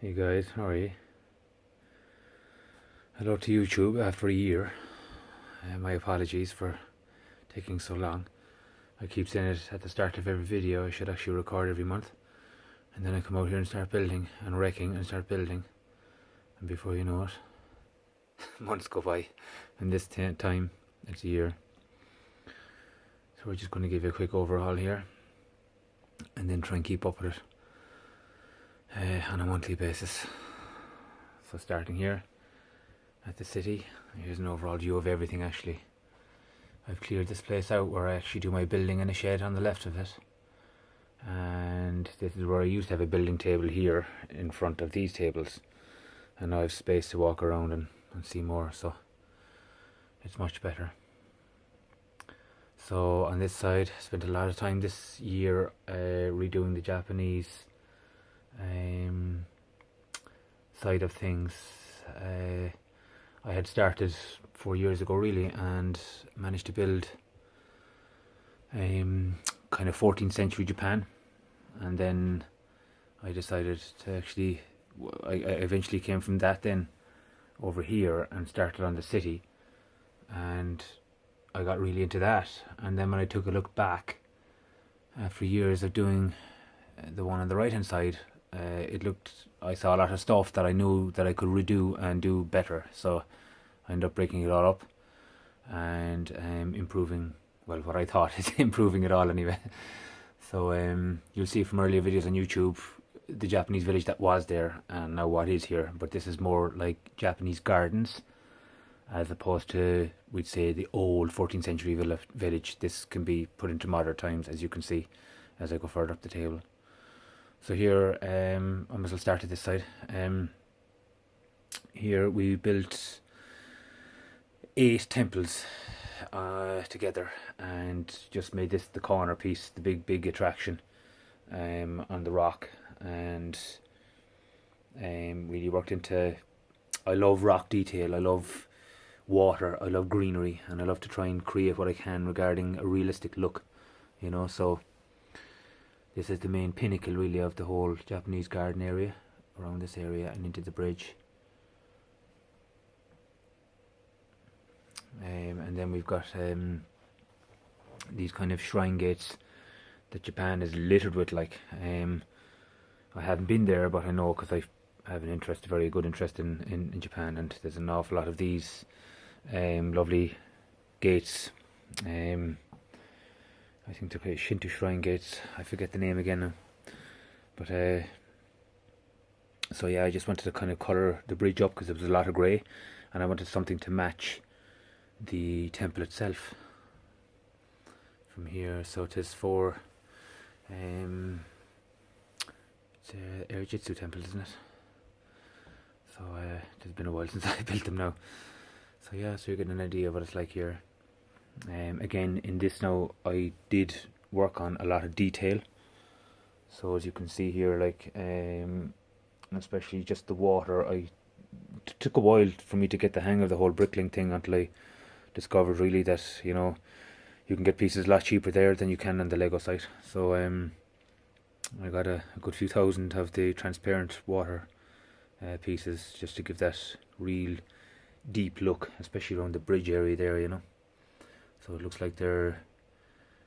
Hey guys, how are you? Hello to YouTube after a year. My apologies for taking so long. I keep saying it at the start of every video. I should actually record every month. And then I come out here and start building and wrecking and start building. And before you know it, months go by. And this time, it's a year. So we're just going to give you a quick overhaul here. And then try and keep up with it on a monthly basis. So starting here at the city, here's an overall view of everything actually. I've cleared this place out where I actually do my building in a shed on the left of it. And this is where I used to have a building table here in front of these tables. And now I have space to walk around and see more, so it's much better. So on this side, I spent a lot of time this year redoing the Japanese side of things. I had started 4 years ago really and managed to build kind of 14th century Japan, and then I decided to actually I eventually came from that then over here and started on the city, and I got really into that. And then when I took a look back after years of doing the one on the right hand side, I saw a lot of stuff that I knew that I could redo and do better, so I ended up breaking it all up and improving, well, what I thought is improving it all anyway. So you'll see from earlier videos on YouTube the Japanese village that was there and now what is here, but this is more like Japanese gardens as opposed to, we'd say, the old 14th century village. This can be put into modern times, as you can see as I go further up the table. So here, I might as well start at this side. Here we built 8 temples together and just made this the corner piece, the big attraction on the rock, and really worked into. I love rock detail, I love water, I love greenery, and I love to try and create what I can regarding a realistic look, so this is the main pinnacle really of the whole Japanese garden area, around this area and into the bridge. And then we've got these kind of shrine gates that Japan is littered with. I haven't been there, but I know because I have a very good interest in Japan, and there's an awful lot of these lovely gates. I think they're Shinto shrine gates. I forget the name again now. But so yeah, I just wanted to kind of colour the bridge up because there was a lot of grey, and I wanted something to match the temple itself from here. So it is for it's Erijitsu temple, isn't it? So it's been a while since I built them now. So yeah, so you're getting an idea of what it's like here. Again, in this now, I did work on a lot of detail. So as you can see here, especially just the water, took a while for me to get the hang of the whole bricklaying thing until I discovered really that you can get pieces a lot cheaper there than you can on the Lego site. So I got a good few thousand of the transparent water pieces just to give that real deep look, especially around the bridge area there. So it looks like they're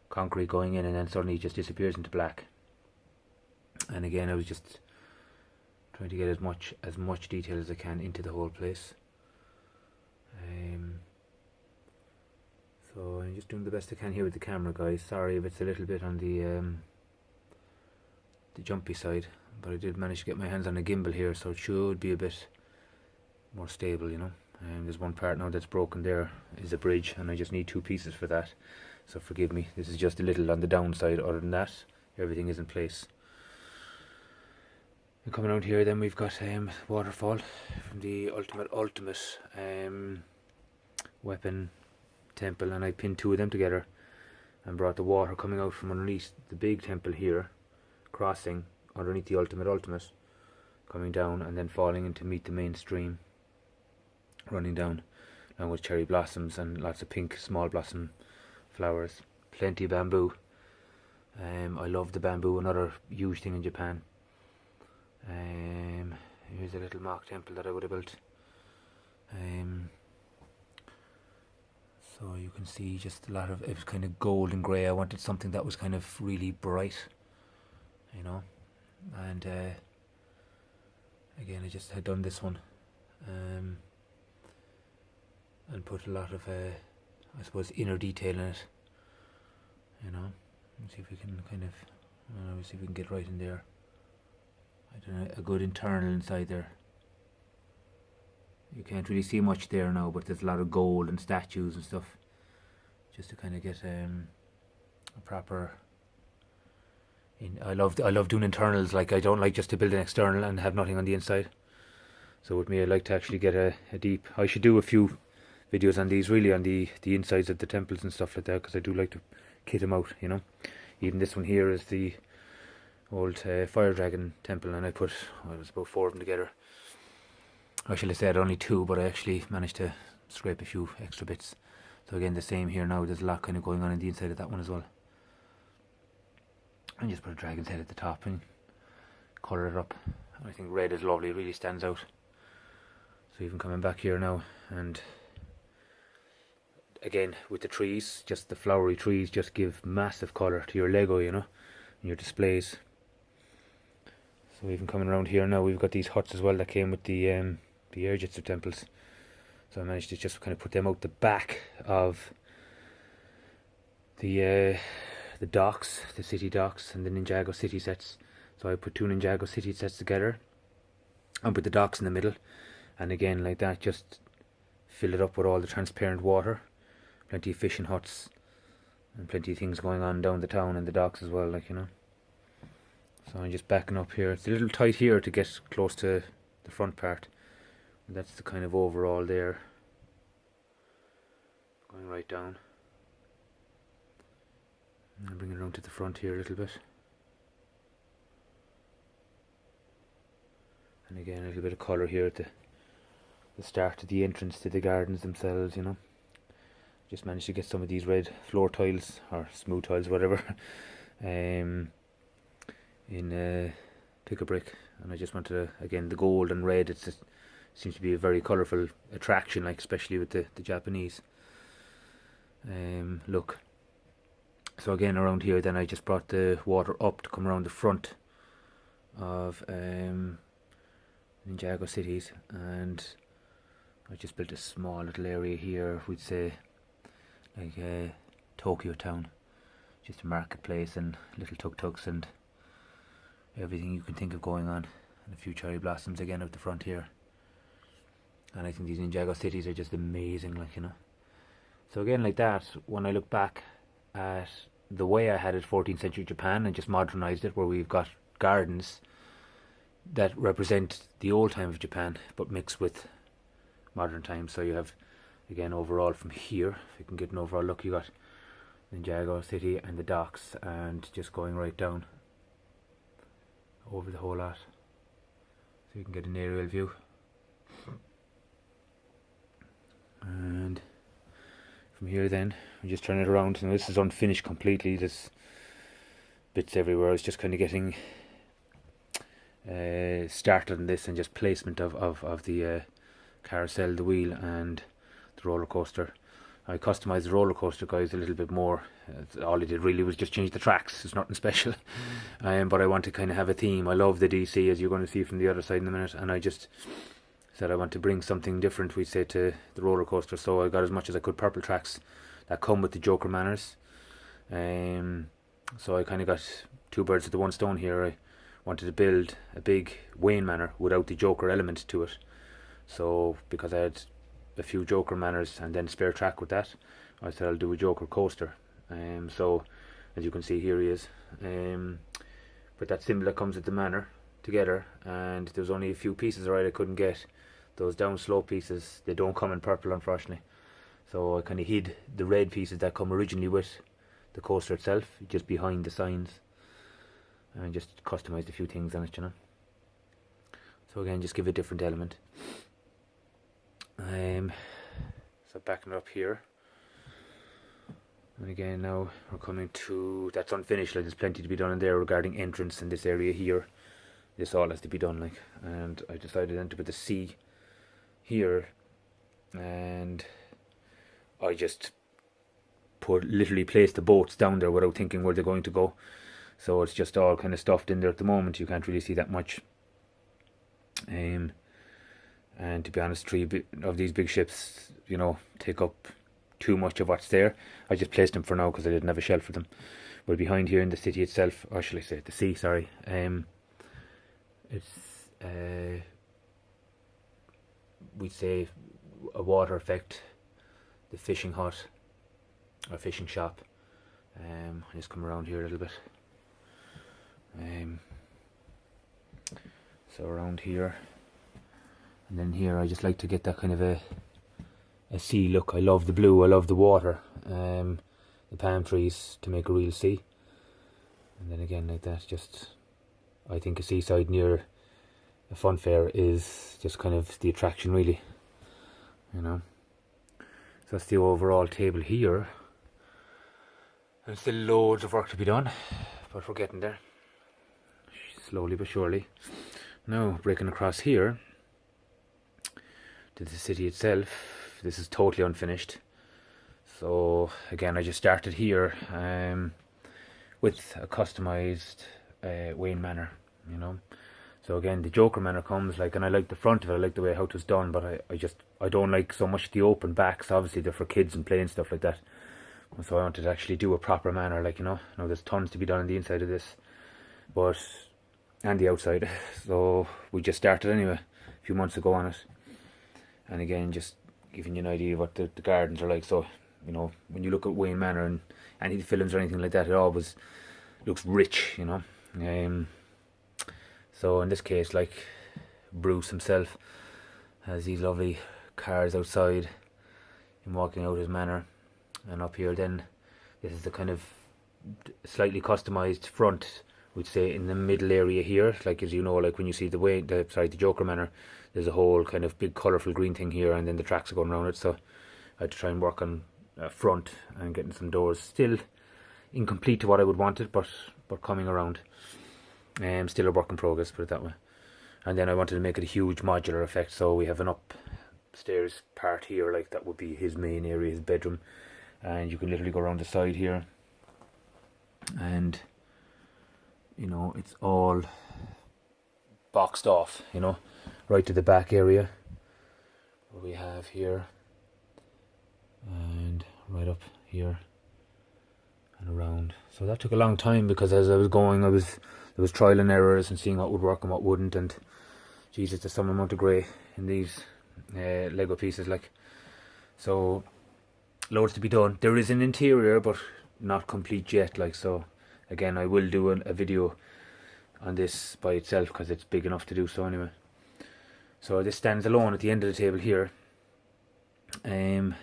concrete going in and then suddenly it just disappears into black. And again, I was just trying to get as much detail as I can into the whole place. So I'm just doing the best I can here with the camera, guys. Sorry if it's a little bit on the jumpy side, but I did manage to get my hands on a gimbal here, so it should be a bit more stable, there's one part now that's broken. There is a bridge, and I just need 2 pieces for that, so forgive me. This is just a little on the downside. Other than that, everything is in place. And coming out here, then we've got waterfall from the ultimate weapon temple, and I pinned 2 of them together and brought the water coming out from underneath the big temple here, crossing underneath the ultimate, coming down and then falling in to meet the main stream, running down, along with cherry blossoms and lots of pink small blossom flowers, plenty of bamboo. I love the bamboo, another huge thing in Japan. Here's a little mock temple that I would have built. So you can see just a lot of, it was kind of gold and grey. I wanted something that was kind of really bright, you know. And again, I just had done this one, and put a lot of, I suppose, inner detail in it, you know. Let's see if we can kind of, see if we can get right in there. I don't know, a good internal inside there. You can't really see much there now, but there's a lot of gold and statues and stuff, just to kind of get a proper. I love doing internals. Like, I don't like just to build an external and have nothing on the inside. So with me, I like to actually get a deep. I should do a few videos on these, really, on the insides of the temples and stuff like that, because I do like to kit them out, you know. Even this one here is the old fire dragon temple, and I put, well, it was about 4 of them together. I should have said only 2, but I actually managed to scrape a few extra bits. So again, the same here now. There's a lot kind of going on the inside of that one as well. And just put a dragon's head at the top and colour it up. I think red is lovely. It really stands out. So even coming back here now, and again with the trees, just the flowery trees just give massive colour to your Lego, you know, and your displays. So even coming around here now, we've got these huts as well that came with the Airjitsu temples. So I managed to just kind of put them out the back of the docks, the city docks, and the Ninjago city sets. So I put 2 Ninjago city sets together and put the docks in the middle, and again like that, just fill it up with all the transparent water. Plenty of fishing huts and plenty of things going on down the town and the docks as well, like, you know. So I'm just backing up here. It's a little tight here to get close to the front part. And that's the kind of overall there. Going right down. And I'll bring it around to the front here a little bit. And again, a little bit of colour here at the start of the entrance to the gardens themselves, you know. Just managed to get some of these red floor tiles, or smooth tiles, whatever, in pick brick, and I just wanted to, again, the gold and red, it seems to be a very colourful attraction, like, especially with the Japanese look. So again, around here then I just brought the water up to come around the front of Ninjago cities, and I just built a small little area here, we'd say like Tokyo town, just a marketplace and little tuk-tuks and everything you can think of going on, and a few cherry blossoms again out the front here. And I think these Ninjago cities are just amazing, like, you know. So again, like that, when I look back at the way I had it 14th century Japan and just modernized it, where we've got gardens that represent the old time of Japan but mixed with modern times. So you have, again, overall from here, if you can get an overall look, you got Ninjago city and the docks, and just going right down over the whole lot, so you can get an aerial view. And from here then, we just turn it around, and this is unfinished completely, there's bits everywhere. It's just kind of getting started on this, and just placement of the carousel, the wheel, and the roller coaster. I customised the roller coaster, guys, a little bit more. All I did really was just change the tracks. It's nothing special. But I want to kind of have a theme. I love the DC, as you're going to see from the other side in a minute, and I just said I want to bring something different, we say, to the roller coaster. So I got as much as I could purple tracks that come with the Joker Manors. So I kind of got 2 birds with the 1 stone here. I wanted to build a big Wayne Manor without the Joker element to it. So because I had a few Joker Manors and then spare track with that, I said I'll do a Joker coaster. So as you can see, here he is. But that symbol that comes with the manor together, and there's only a few pieces right I couldn't get. Those down slope pieces, they don't come in purple, unfortunately. So I kind of hid the red pieces that come originally with the coaster itself, just behind the signs, and just customised a few things on it, you know. So again, just give it a different element. So backing it up here, and again now we're coming to, that's unfinished, like there's plenty to be done in there regarding entrance in this area here. this all has to be done, like. And I decided then to put the sea here, and I just literally placed the boats down there without thinking where they're going to go. So it's just all kind of stuffed in there at the moment. You can't really see that much. And to be honest, 3 of these big ships, take up too much of what's there. I just placed them for now because I didn't have a shelf for them. But behind here in the city itself, or shall I say the sea, sorry, it's we'd say a water effect, the fishing hut or fishing shop. I'll just come around here a little bit. So around here, and then here I just like to get that kind of a sea look. I love the blue, I love the water, the palm trees to make a real sea. And then again like that, just I think a seaside near a fun fair is just kind of the attraction, really. So that's the overall table here. And still loads of work to be done, but we're getting there, slowly but surely. Now breaking across here to the city itself. This is totally unfinished. So again, I just started here with a customized Wayne Manor, So again, the Joker Manor comes and I like the front of it. I like the way how it was done, but I don't like so much the open backs. Obviously, they're for kids and play and stuff like that. So I wanted to actually do a proper manor, Now there's tons to be done on the inside of this, and the outside. So we just started anyway a few months ago on it. And again, just giving you an idea of what the gardens are like. So, when you look at Wayne Manor and any films or anything like that, it always looks rich, So in this case, Bruce himself has these lovely cars outside, him walking out his manor. And up here then, this is the kind of slightly customized front, we'd say, in the middle area here. As when you see the Joker Manor, there's a whole kind of big colourful green thing here, and then the tracks are going around it. So I had to try and work on front and getting some doors. Still incomplete to what I would want it, but coming around. Still a work in progress, put it that way. And then I wanted to make it a huge modular effect, so we have an upstairs part here, that would be his main area, his bedroom. And you can literally go around the side here, and it's all boxed off, right to the back area where we have here, and right up here and around. So that took a long time, because as I was going, there was trial and errors and seeing what would work and what wouldn't. And Jesus, there's some amount of grey in these Lego pieces, so. Loads to be done. There is an interior, but not complete yet. So again, I will do a video on this by itself, because it's big enough to do so anyway. So this stands alone at the end of the table here, and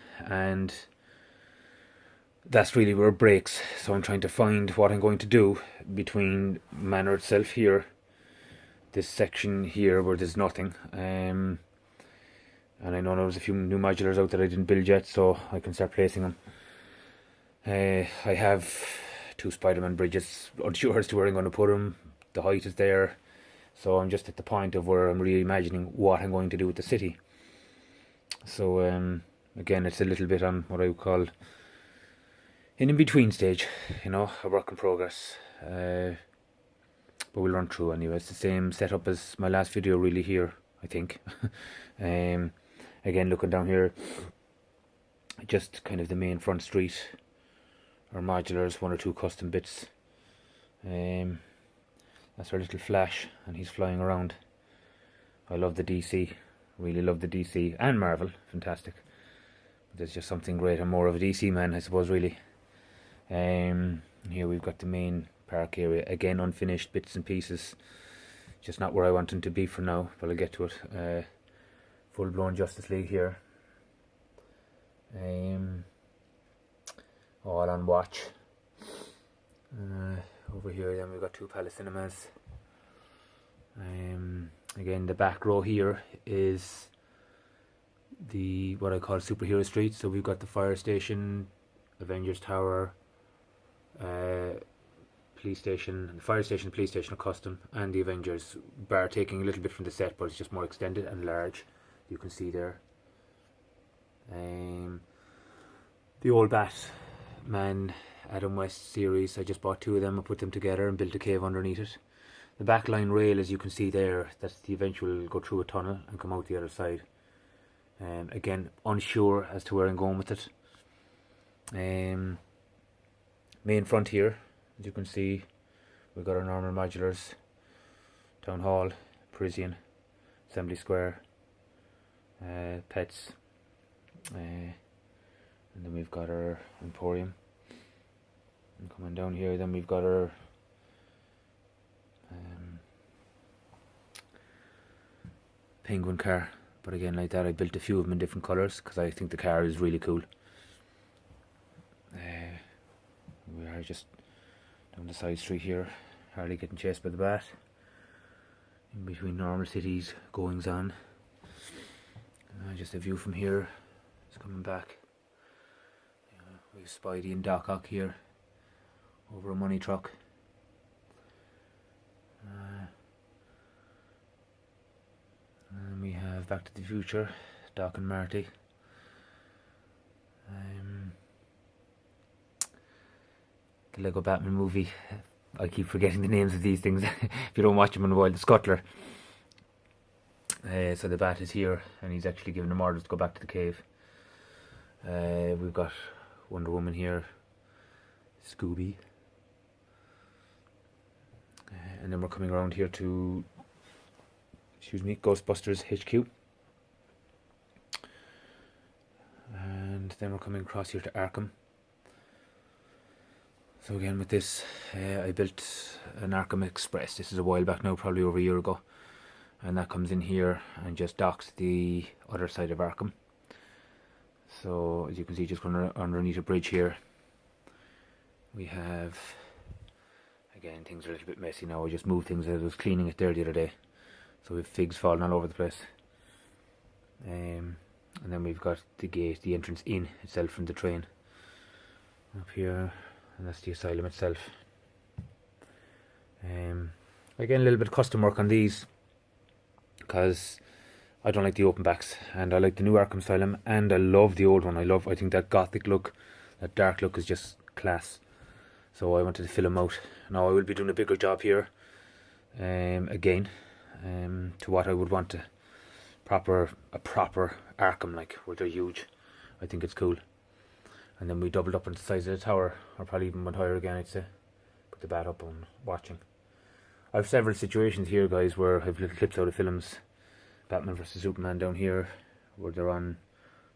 that's really where it breaks. So I'm trying to find what I'm going to do between Manor itself here, this section here where there's nothing, and I know there's a few new modulars out that I didn't build yet, so I can start placing them. I have 2 Spider-Man bridges, unsure as to where I'm going to put them. The height is there, so I'm just at the point of where I'm reimagining what I'm going to do with the city. So again, it's a little bit on what I would call an in-between stage, a work in progress. But we'll run through anyway. It's the same setup as my last video, really, here, I think. Again, looking down here, just kind of the main front street, our modulars, 1 or 2 custom bits. That's our little Flash, and he's flying around. I love the DC, really love the DC, and Marvel, fantastic. But there's just something great. I'm more of a DC man, I suppose, really. Here we've got the main park area, again unfinished bits and pieces, just not where I want them to be for now, but I'll get to it. Full-blown Justice League here, all on watch. Over here then we've got 2 Palace Cinemas. Again, the back row here is what I call Superhero Street. So we've got the fire station, Avengers Tower, police station, the fire station, police station are custom, and the Avengers, bar taking a little bit from the set, but it's just more extended and large. You can see there. The old Batman Adam West series, I just bought 2 of them and put them together and built a cave underneath it. The backline rail, as you can see there, that's the eventual go through a tunnel and come out the other side. Again, unsure as to where I'm going with it. Main front here, as you can see, we've got our normal modulars, Town Hall, Parisian, Assembly Square, pets, and then we've got our Emporium. And coming down here, then we've got our Penguin car. But again, like that, I built a few of them in different colours because I think the car is really cool. We are just down the side street here, Harley getting chased by the Bat. In between normal cities goings on. Just a view from here. It's coming back. We have Spidey and Doc Ock here over a money truck. And we have Back to the Future, Doc and Marty. The Lego Batman movie. I keep forgetting the names of these things if you don't watch them in a while. The Scuttler. So the Bat is here and he's actually giving them orders to go back to the cave. We've got Wonder Woman here, Scooby, and then we're coming around here to, Ghostbusters HQ, and then we're coming across here to Arkham. So again with this, I built an Arkham Express. This is a while back now, probably over a year ago, and that comes in here and just docks the other side of Arkham. So as you can see, just underneath a bridge here, we have, again, things are a little bit messy now. I just moved things. I was cleaning it there the other day, so we have figs falling all over the place. And then we've got the gate, the entrance in itself from the train up here, and that's the asylum itself. Again, a little bit of custom work on these because I don't like the open backs, and I like the new Arkham Asylum, and I love the old one. I think that gothic look, that dark look is just class. So I wanted to fill them out. Now I will be doing a bigger job here, again, to what I would want a proper Arkham, like where they're huge. I think it's cool. And then we doubled up on the size of the tower, or probably even went higher again, I'd say. Put the Bat up on watching. I have several situations here, guys, where I have little clips out of films. Batman vs Superman down here, where they're on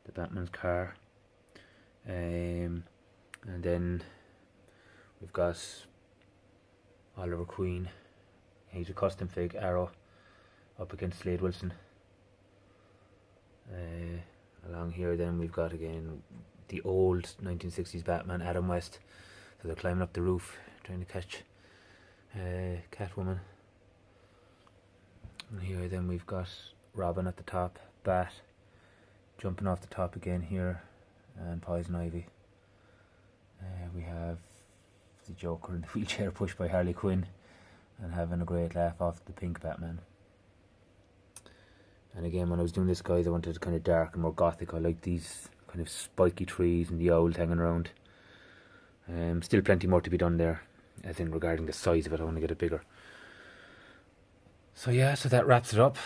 the Batman's car, and then we've got Oliver Queen. He's a custom fig Arrow up against Slade Wilson. Along here, then we've got again the old 1960s Batman, Adam West. So they're climbing up the roof trying to catch Catwoman. And here, then we've got Robin at the top, Bat jumping off the top again here, and Poison Ivy. We have the Joker in the wheelchair pushed by Harley Quinn and having a great laugh off the pink Batman. And again, when I was doing this, guys, I wanted it kind of dark and more gothic. I like these kind of spiky trees and the owls hanging around. Still plenty more to be done there, as in regarding the size of it. I want to get it bigger. So yeah, so that wraps it up.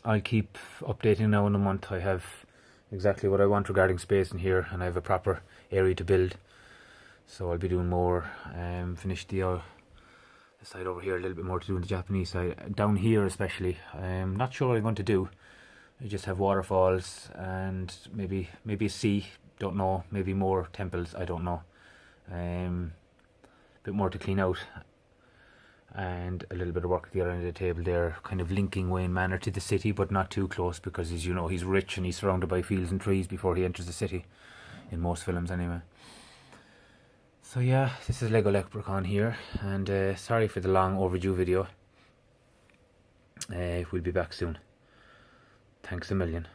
I'll keep updating now in a month. I have exactly what I want regarding space in here, and I have a proper area to build. So I'll be doing more. Finish the side over here, a little bit more to do on the Japanese side. Down here especially, I'm not sure what I'm going to do. I just have waterfalls and maybe a sea, don't know. Maybe more temples, I don't know. Bit more to clean out. And a little bit of work at the other end of the table there, kind of linking Wayne Manor to the city, but not too close, because as you know, he's rich and he's surrounded by fields and trees before he enters the city, in most films anyway. So yeah, this is Lego Leprechaun here, and sorry for the long overdue video. We'll be back soon. Thanks a million.